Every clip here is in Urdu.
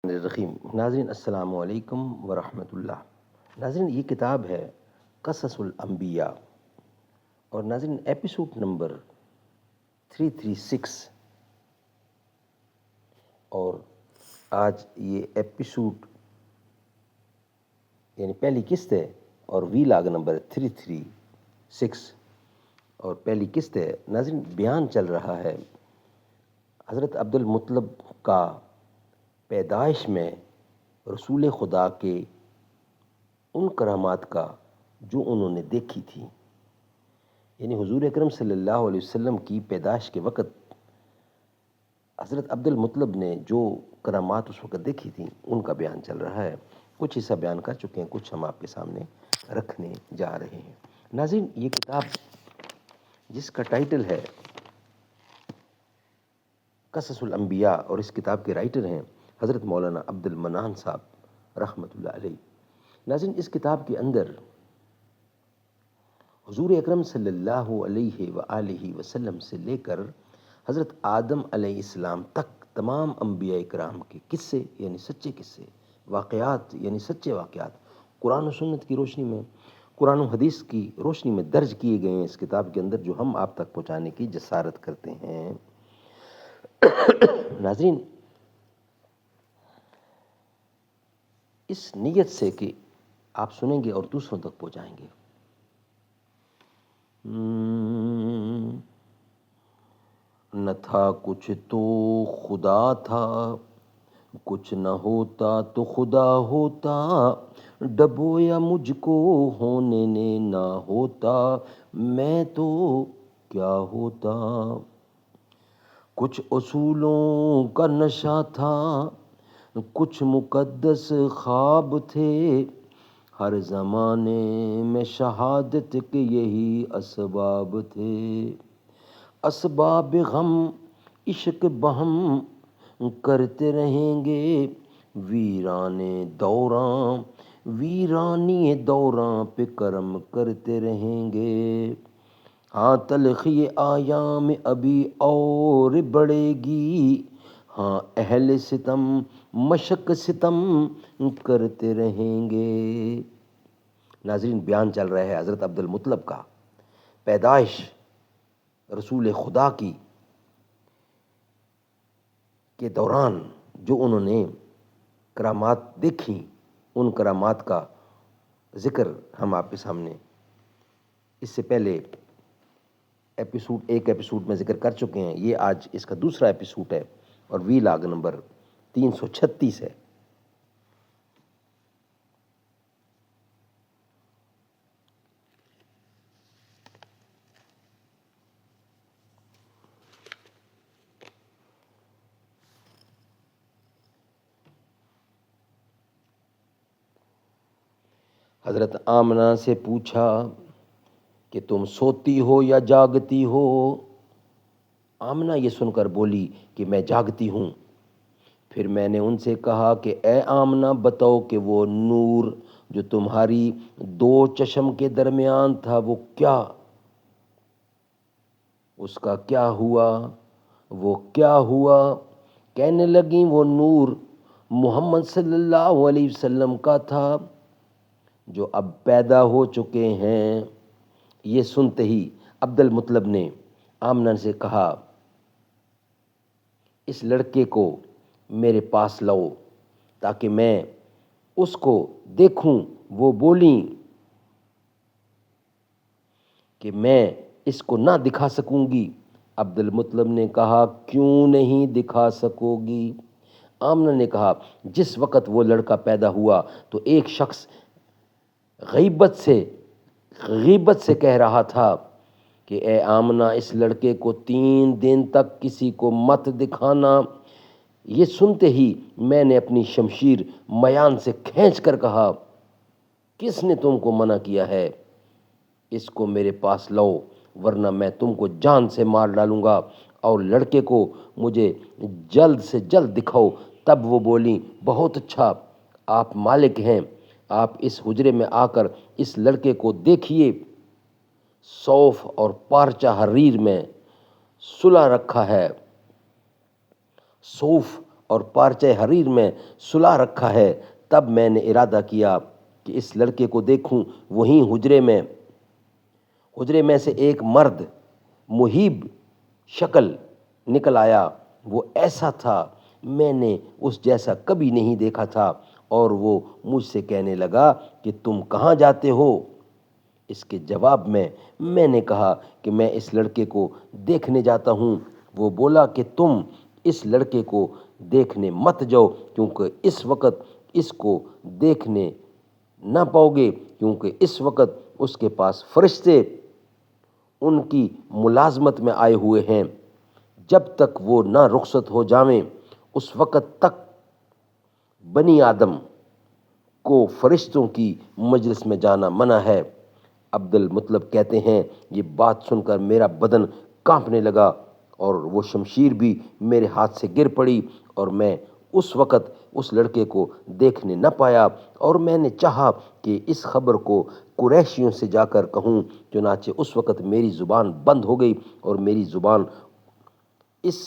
الرحیم ناظرین السلام علیکم ورحمۃ اللہ۔ ناظرین یہ کتاب ہے قصص الانبیاء اور ناظرین ایپیسوڈ نمبر 336 اور آج یہ ایپیسوڈ یعنی پہلی قسط ہے اور ویلاگ نمبر 336 اور پہلی قسط ہے۔ ناظرین بیان چل رہا ہے حضرت عبد المطلب کا پیدائش میں رسول خدا کے ان کرامات کا جو انہوں نے دیکھی تھی، یعنی حضور اکرم صلی اللہ علیہ وسلم کی پیدائش کے وقت حضرت عبد المطلب نے جو کرامات اس وقت دیکھی تھیں ان کا بیان چل رہا ہے۔ کچھ حصہ بیان کر چکے ہیں، کچھ ہم آپ کے سامنے رکھنے جا رہے ہیں۔ ناظرین یہ کتاب جس کا ٹائٹل ہے قصص الانبیاء اور اس کتاب کے رائٹر ہیں حضرت مولانا عبد المنان صاحب رحمۃ اللہ علیہ۔ ناظرین اس کتاب کے اندر حضور اکرم صلی اللہ علیہ وآلہ وسلم سے لے کر حضرت آدم علیہ السلام تک تمام انبیاء اکرام کے قصے یعنی سچے قصے، واقعات یعنی سچے واقعات قرآن و سنت کی روشنی میں، قرآن و حدیث کی روشنی میں درج کیے گئے ہیں اس کتاب کے اندر، جو ہم آپ تک پہنچانے کی جسارت کرتے ہیں۔ ناظرین اس نیت سے کہ آپ سنیں گے اور دوسروں تک پہنچائیں گے۔ نہ تھا کچھ تو خدا تھا، کچھ نہ ہوتا تو خدا ہوتا، ڈبویا مجھ کو ہونے نے نہ ہوتا، میں تو کیا ہوتا۔ کچھ اصولوں کا نشہ تھا، کچھ مقدس خواب تھے، ہر زمانے میں شہادت کے یہی اسباب تھے۔ اسباب غم عشق بہم کرتے رہیں گے، ویرانی دوراں پہ کرم کرتے رہیں گے۔ ہاں تلخی ایام ابھی اور بڑھے گی، ہاں اہل ستم مشق ستم کرتے رہیں گے۔ ناظرین بیان چل رہا ہے حضرت عبد المطلب کا پیدائش رسول خدا کی کے دوران جو انہوں نے کرامات دیکھی، ان کرامات کا ذکر ہم آپ کے سامنے اس سے پہلے ایک ایپیسوڈ میں ذکر کر چکے ہیں۔ یہ آج اس کا دوسرا ایپیسوڈ ہے اور ویلاگ نمبر 336 ہے۔ حضرت آمنہ سے پوچھا کہ تم سوتی ہو یا جاگتی ہو؟ آمنہ یہ سن کر بولی کہ میں جاگتی ہوں۔ پھر میں نے ان سے کہا کہ اے آمنہ بتاؤ کہ وہ نور جو تمہاری دو چشم کے درمیان تھا وہ کیا، اس کا کیا ہوا؟ وہ کیا ہوا؟ کہنے لگیں وہ نور محمد صلی اللہ علیہ وسلم کا تھا جو اب پیدا ہو چکے ہیں۔ یہ سنتے ہی عبد المطلب نے آمنہ سے کہا اس لڑکے کو میرے پاس لاؤ تاکہ میں اس کو دیکھوں۔ وہ بولیں کہ میں اس کو نہ دکھا سکوں گی۔ عبد المطلب نے کہا کیوں نہیں دکھا سکو گی؟ آمنہ نے کہا جس وقت وہ لڑکا پیدا ہوا تو ایک شخص غیبت سے کہہ رہا تھا کہ اے آمنہ اس لڑکے کو 3 دن تک کسی کو مت دکھانا۔ یہ سنتے ہی میں نے اپنی شمشیر میان سے کھینچ کر کہا کس نے تم کو منع کیا ہے؟ اس کو میرے پاس لاؤ ورنہ میں تم کو جان سے مار ڈالوں گا، اور لڑکے کو مجھے جلد سے جلد دکھاؤ۔ تب وہ بولیں بہت اچھا، آپ مالک ہیں، آپ اس حجرے میں آ کر اس لڑکے کو دیکھیے۔ صوف اور پارچہ حریر میں صلح رکھا ہے، صوف اور پارچہ حریر میں سلا رکھا ہے، تب میں نے ارادہ کیا کہ اس لڑکے کو دیکھوں۔ وہیں حجرے میں سے ایک مرد مہیب شکل نکل آیا۔ وہ ایسا تھا میں نے اس جیسا کبھی نہیں دیکھا تھا، اور وہ مجھ سے کہنے لگا کہ تم کہاں جاتے ہو؟ اس کے جواب میں نے کہا کہ میں اس لڑکے کو دیکھنے جاتا ہوں۔ وہ بولا کہ تم اس لڑکے کو دیکھنے مت جاؤ، کیونکہ اس وقت اس کو دیکھنے نہ پاؤ گے، کیونکہ اس وقت اس کے پاس فرشتے ان کی ملازمت میں آئے ہوئے ہیں۔ جب تک وہ نہ رخصت ہو جائیں اس وقت تک بنی آدم کو فرشتوں کی مجلس میں جانا منع ہے۔ عبد المطلب کہتے ہیں یہ بات سن کر میرا بدن کانپنے لگا اور وہ شمشیر بھی میرے ہاتھ سے گر پڑی، اور میں اس وقت اس لڑکے کو دیکھنے نہ پایا، اور میں نے چاہا کہ اس خبر کو قریشیوں سے جا کر کہوں، چنانچہ اس وقت میری زبان بند ہو گئی، اور میری زبان اس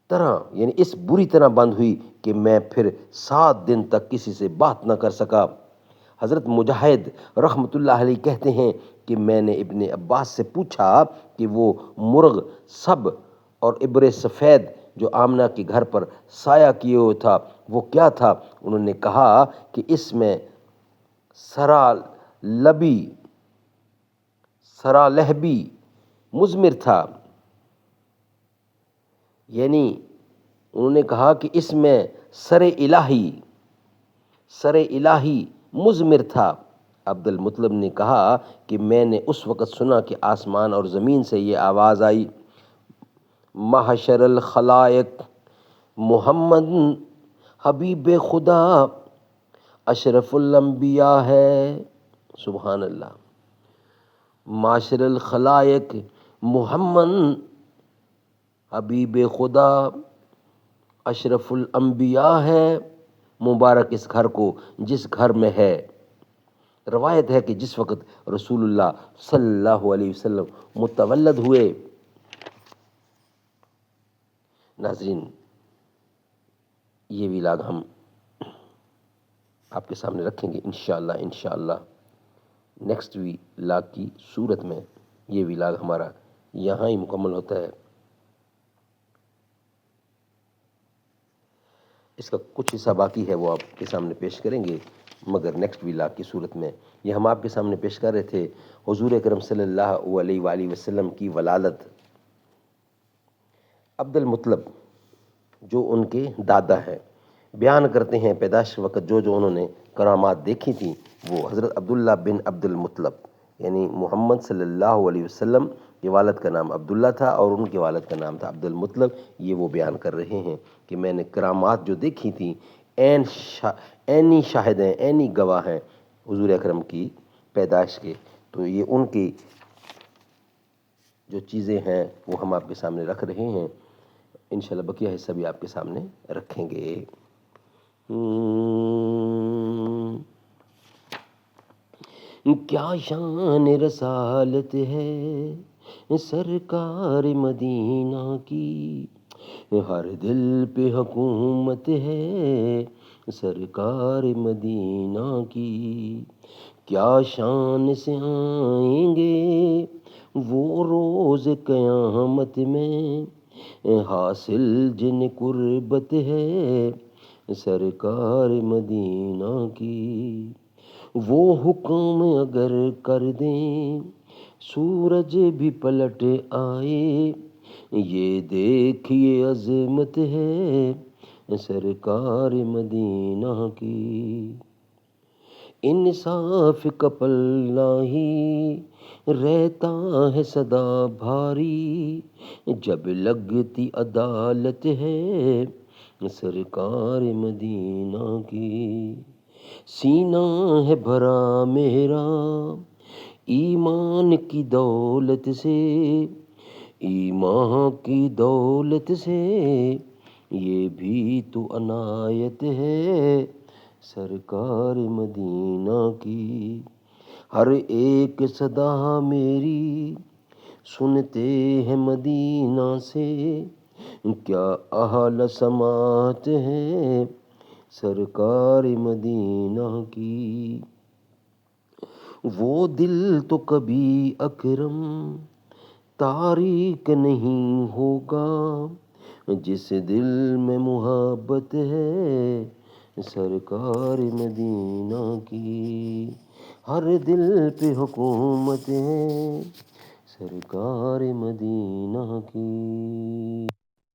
طرح یعنی اس بری طرح بند ہوئی کہ میں پھر 7 دن تک کسی سے بات نہ کر سکا۔ حضرت مجاہد رحمۃ اللہ علیہ کہتے ہیں کہ میں نے ابن عباس سے پوچھا کہ وہ مرغ سب اور ابر سفید جو آمنہ کے گھر پر سایہ کیے ہوئے تھا وہ کیا تھا؟ انہوں نے کہا کہ اس میں سرالہبی مضمر تھا، یعنی انہوں نے کہا کہ اس میں سر الہی مضمر تھا۔ عبد المطلب نے کہا کہ میں نے اس وقت سنا کہ آسمان اور زمین سے یہ آواز آئی، محشر الخلائق محمد حبیب خدا اشرف الانبیاء ہے۔ سبحان اللہ۔ معاشر الخلائق محمد حبیب خدا اشرف الانبیاء ہے، مبارک اس گھر کو جس گھر میں ہے۔ روایت ہے کہ جس وقت رسول اللہ صلی اللہ علیہ وسلم متولد ہوئے۔ ناظرین، یہ ویلاگ ہم آپ کے سامنے رکھیں گے انشاءاللہ نیکسٹ ویلاگ کی صورت میں۔ یہ ویلاگ ہمارا یہاں ہی مکمل ہوتا ہے۔ اس کا کچھ حصہ باقی ہے، وہ آپ کے سامنے پیش کریں گے، مگر نیکسٹ ویلاگ کی صورت میں۔ یہ ہم آپ کے سامنے پیش کر رہے تھے حضور اکرم صلی اللہ علیہ وآلہ وسلم کی ولادت۔ عبد المطلب جو ان کے دادا ہیں بیان کرتے ہیں پیدائش وقت جو انہوں نے کرامات دیکھی تھیں، وہ حضرت عبداللہ بن عبد المطلب یعنی محمد صلی اللہ علیہ وسلم کے والد کا نام عبداللہ تھا اور ان کے والد کا نام تھا عبد المطلب۔ یہ وہ بیان کر رہے ہیں کہ میں نے کرامات جو دیکھی تھیں، عینی شاہد ہیں، عینی گواہ ہیں حضور اکرم کی پیدائش کے، تو یہ ان کی جو چیزیں ہیں وہ ہم آپ کے سامنے رکھ رہے ہیں۔ انشاءاللہ بقیہ حصہ بھی آپ کے سامنے رکھیں گے۔ کیا شان رسالت ہے سرکار مدینہ کی، ہر دل پہ حکومت ہے سرکار مدینہ کی۔ کیا شان سے آئیں گے وہ روز قیامت میں، حاصل جن قربت ہے سرکار مدینہ کی۔ وہ حکم اگر کر دیں سورج بھی پلٹ آئے، یہ دیکھیے عظمت ہے سرکار مدینہ کی۔ انصاف کا پلہ ہی رہتا ہے سدا بھاری، جب لگتی عدالت ہے سرکار مدینہ کی۔ سینہ ہے بھرا میرا ایمان کی دولت سے، ایمان کی دولت سے، یہ بھی تو عنایت ہے سرکار مدینہ کی۔ ہر ایک صدا میری سنتے ہیں مدینہ سے، کیا احال سماعت ہے سرکار مدینہ کی، وہ دل تو کبھی اکرم تاریک نہیں ہوگا، جس دل میں محبت ہے سرکار مدینہ کی، ہر دل پہ حکومت ہے سرکار مدینہ کی۔